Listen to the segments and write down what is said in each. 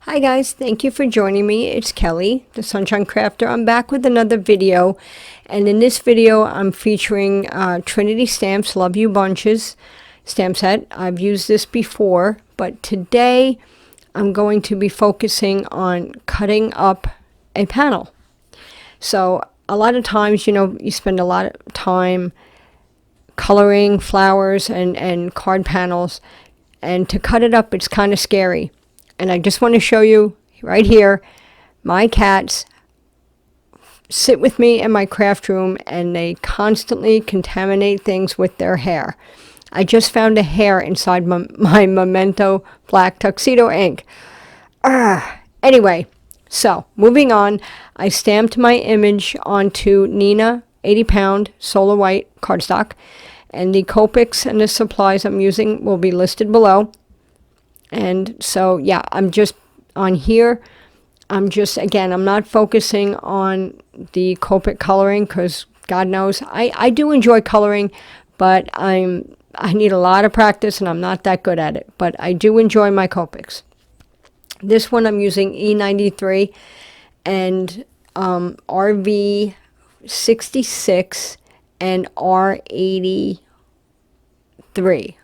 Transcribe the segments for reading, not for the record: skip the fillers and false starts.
Hi guys, thank you for joining me. It's Kelly, the Sunshine Crafter. I'm back with another video, and in this video I'm featuring Trinity Stamps Love You Bunches stamp set. I've used this before, but today I'm going to be focusing on cutting up a panel. So a lot of times, you spend a lot of time coloring flowers and card panels, and to cut it up it's kind of scary. And I just want to show you right here, my cats sit with me in my craft room and they constantly contaminate things with their hair. I just found a hair inside my Memento black tuxedo ink. Anyway, so moving on, I stamped my image onto Neenah 80-pound solar white cardstock, and the Copics and the supplies I'm using will be listed below. And so, yeah, I'm just on here. I'm not focusing on the Copic coloring because God knows I do enjoy coloring, but I need a lot of practice and I'm not that good at it. But I do enjoy my Copics. This one I'm using E93 and RV66 and R83.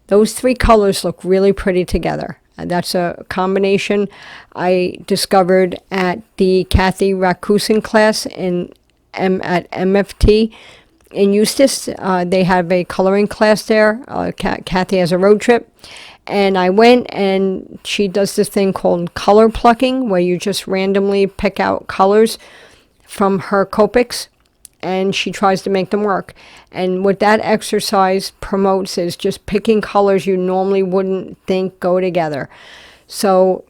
Those three colors look really pretty together. That's a combination I discovered at the Kathy Rakusin class at MFT in Eustis. They have a coloring class there. Kathy has a road trip. And I went, and she does this thing called color plucking, where you just randomly pick out colors from her Copics, and she tries to make them work. And what that exercise promotes is just picking colors you normally wouldn't think go together. So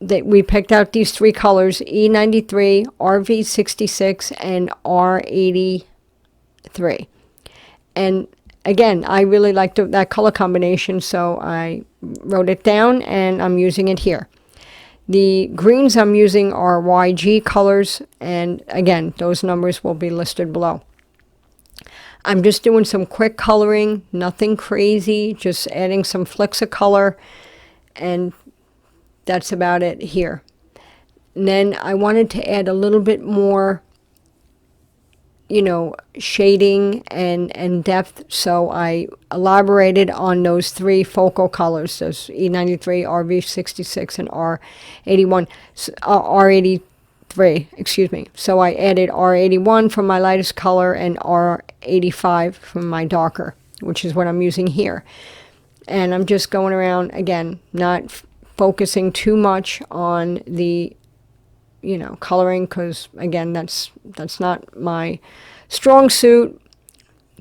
we picked out these three colors, E93, RV66, and R83. And again, I really liked that color combination, so I wrote it down and I'm using it here. The greens I'm using are YG colors, and again, those numbers will be listed below. I'm just doing some quick coloring, nothing crazy, just adding some flicks of color, and that's about it here. And then I wanted to add a little bit more, shading and depth, so I elaborated on those three focal colors, those E93, RV66, and R83, excuse me. So I added R81 from my lightest color and R85 from my darker, which is what I'm using here. And I'm just going around, again, not focusing too much on the coloring, because again, that's not my strong suit,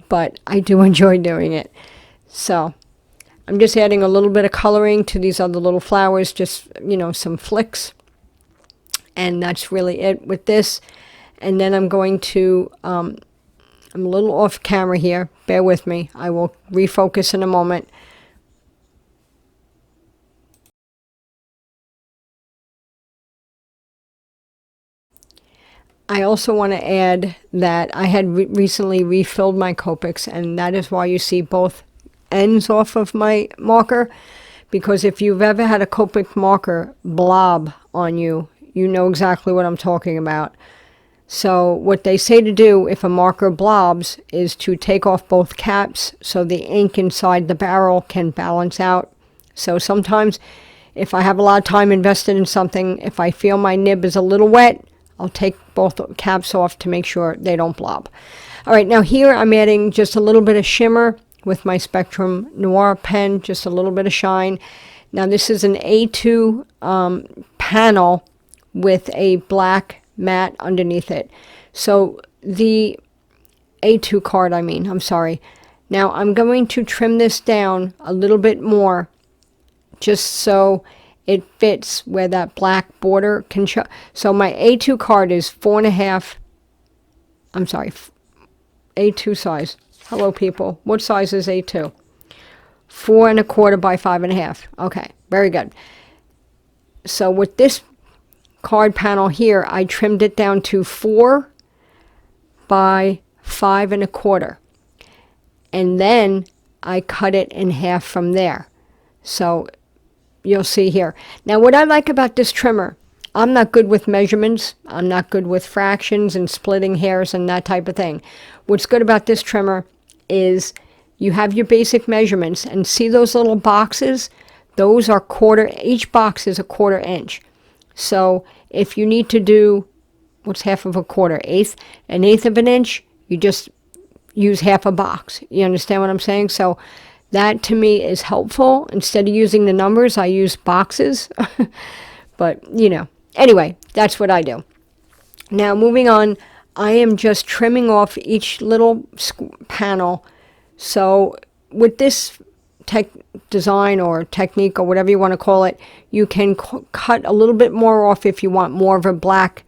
but I do enjoy doing it. So I'm just adding a little bit of coloring to these other little flowers, just some flicks, and that's really it with this. And then I'm going to I'm a little off camera here, bear with me, I will refocus in a moment. I also want to add that I had recently refilled my Copics, and that is why you see both ends off of my marker, because if you've ever had a Copic marker blob on you, you know exactly what I'm talking about. So what they say to do if a marker blobs is to take off both caps so the ink inside the barrel can balance out. So sometimes if I have a lot of time invested in something, if I feel my nib is a little wet, I'll take both caps off to make sure they don't blob. All right, now here I'm adding just a little bit of shimmer with my Spectrum Noir pen, just a little bit of shine. Now this is an A2 panel with a black mat underneath it. So the A2 card, I'm sorry. Now I'm going to trim this down a little bit more, just so it fits where that black border can show. So my A2 card is 4.5, A2 size. Hello people, what size is A2? 4.25 by 5.5. Okay, very good. So with this card panel here, I trimmed it down to 4 by 5.25. And then I cut it in half from there. So you'll see here. Now, what I like about this trimmer, I'm not good with measurements. I'm not good with fractions and splitting hairs and that type of thing. What's good about this trimmer is you have your basic measurements, and see those little boxes? Those are each box is a 1/4 inch. So if you need to do, what's half of a quarter? An eighth of an inch, you just use half a box. You understand what I'm saying? So that to me is helpful. Instead of using the numbers, I use boxes. But, anyway, that's what I do. Now, moving on, I am just trimming off each little panel. So with this design or technique or whatever you want to call it, you can cut a little bit more off if you want more of a black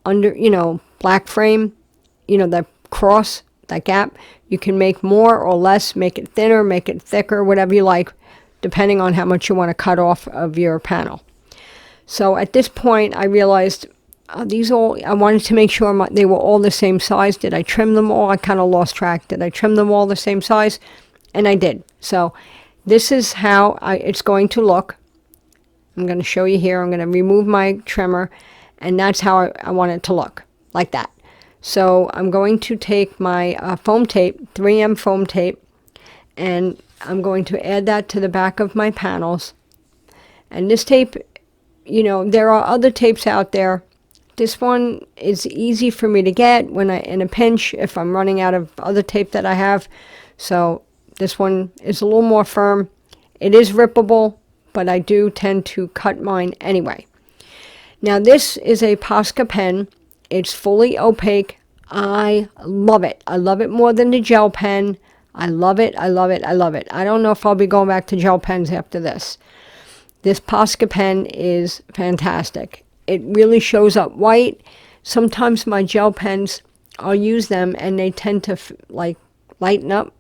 black frame, the cross, that gap. You can make more or less, make it thinner, make it thicker, whatever you like, depending on how much you want to cut off of your panel. So at this point, I realized I wanted to make sure they were all the same size. Did I trim them all? I kind of lost track. Did I trim them all the same size? And I did. So this is how it's going to look. I'm going to show you here. I'm going to remove my trimmer, and that's how I want it to look, like that. So I'm going to take my foam tape, 3M foam tape, and I'm going to add that to the back of my panels. And this tape, there are other tapes out there. This one is easy for me to get in a pinch if I'm running out of other tape that I have. So this one is a little more firm. It is rippable, but I do tend to cut mine anyway. Now this is a POSCA pen. It's fully opaque. I love it. I love it more than the gel pen. I love it. I love it. I love it. I don't know if I'll be going back to gel pens after this. This POSCA pen is fantastic. It really shows up white. Sometimes my gel pens, I'll use them and they tend to lighten up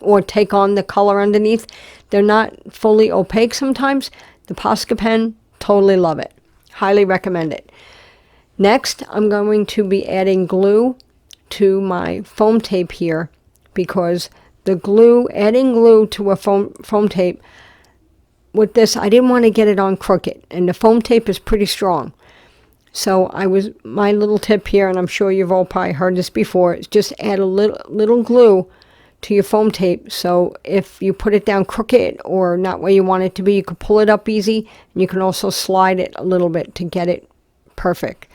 or take on the color underneath. They're not fully opaque sometimes. The POSCA pen, totally love it. Highly recommend it. Next, I'm going to be adding glue to my foam tape here, because adding glue to a foam tape, with this, I didn't want to get it on crooked, and the foam tape is pretty strong. So my little tip here, and I'm sure you've all probably heard this before, is just add a little glue to your foam tape. So if you put it down crooked or not where you want it to be, you can pull it up easy, and you can also slide it a little bit to get it perfect.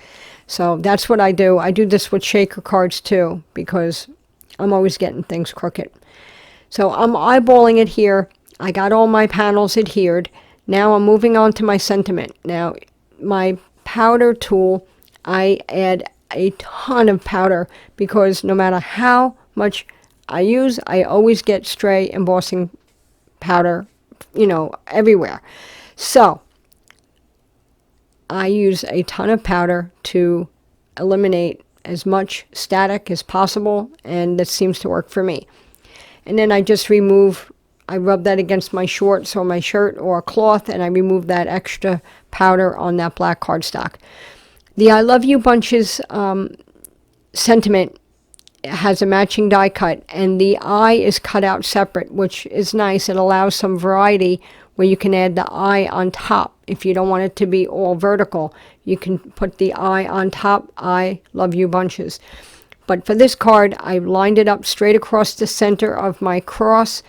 So that's what I do. I do this with shaker cards too, because I'm always getting things crooked. So I'm eyeballing it here. I got all my panels adhered. Now I'm moving on to my sentiment. Now my powder tool, I add a ton of powder, because no matter how much I use, I always get stray embossing powder, everywhere. So I use a ton of powder to eliminate as much static as possible, and that seems to work for me. And then I rub that against my shorts or my shirt or a cloth, and I remove that extra powder on that black cardstock. The I Love You bunches sentiment has a matching die cut, and the eye is cut out separate, which is nice. It allows some variety where you can add the eye on top. If you don't want it to be all vertical, you can put the eye on top. I Love You bunches. But for this card, I lined it up straight across the center of my cross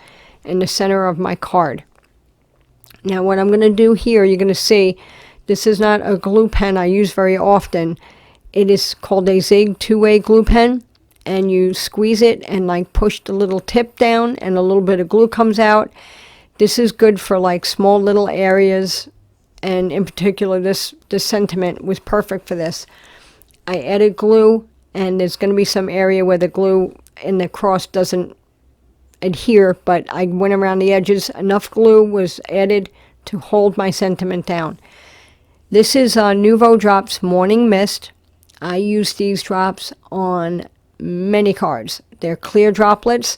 and the center of my card. Now what I'm going to do here, you're going to see, this is not a glue pen I use very often. It is called a Zig 2-way glue pen, and you squeeze it and push the little tip down, and a little bit of glue comes out. This is good for small little areas, and in particular this sentiment was perfect for this. I added glue, and there's going to be some area where the glue in the cross doesn't adhere, but I went around the edges. Enough glue was added to hold my sentiment down. This is Nuvo Drops Morning Mist. I use these drops on many cards. They're clear droplets,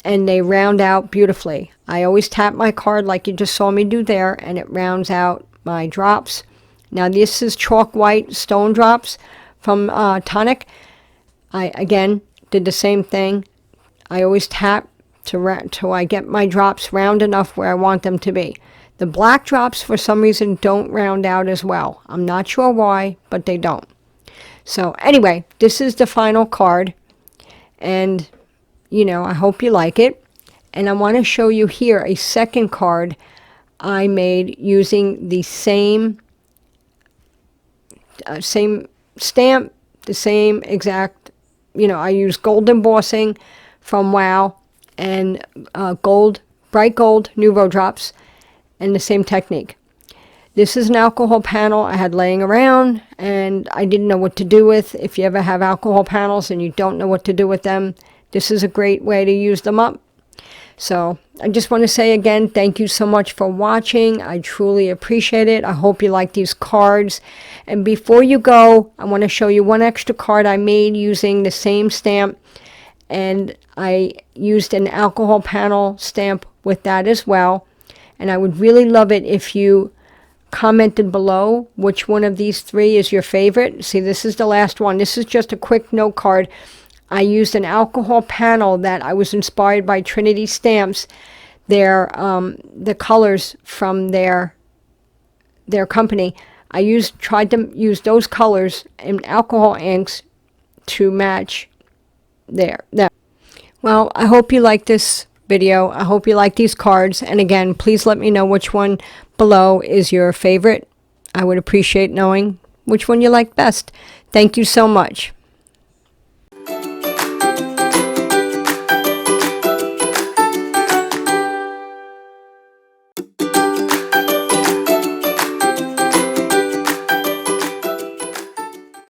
and they round out beautifully. I always tap my card like you just saw me do there, and it rounds out my drops. Now this is chalk white stone drops from Tonic. I again did the same thing. I always tap till I get my drops round enough where I want them to be. The black drops, for some reason, don't round out as well. I'm not sure why, but they don't. So anyway, this is the final card. And, you know, I hope you like it. And I want to show you here a second card I made using the same stamp, the same exact, you know, I use gold embossing from Wow and bright gold Nuvo drops, and the same technique. This is an alcohol panel I had laying around and I didn't know what to do with. If you ever have alcohol panels and you don't know what to do with them, this is a great way to use them up. So I just want to say again, thank you so much for watching. I truly appreciate it. I hope you like these cards. And before you go, I want to show you one extra card I made using the same stamp. And I used an alcohol panel stamp with that as well. And I would really love it if you commented below which one of these three is your favorite. See, this is the last one. This is just a quick note card. I used an alcohol panel that I was inspired by Trinity stamps. The colors from their company. I tried to use those colors in alcohol inks to match them. Well, I hope you like this video. I hope you like these cards. And again, please let me know which one below is your favorite. I would appreciate knowing which one you like best. Thank you so much.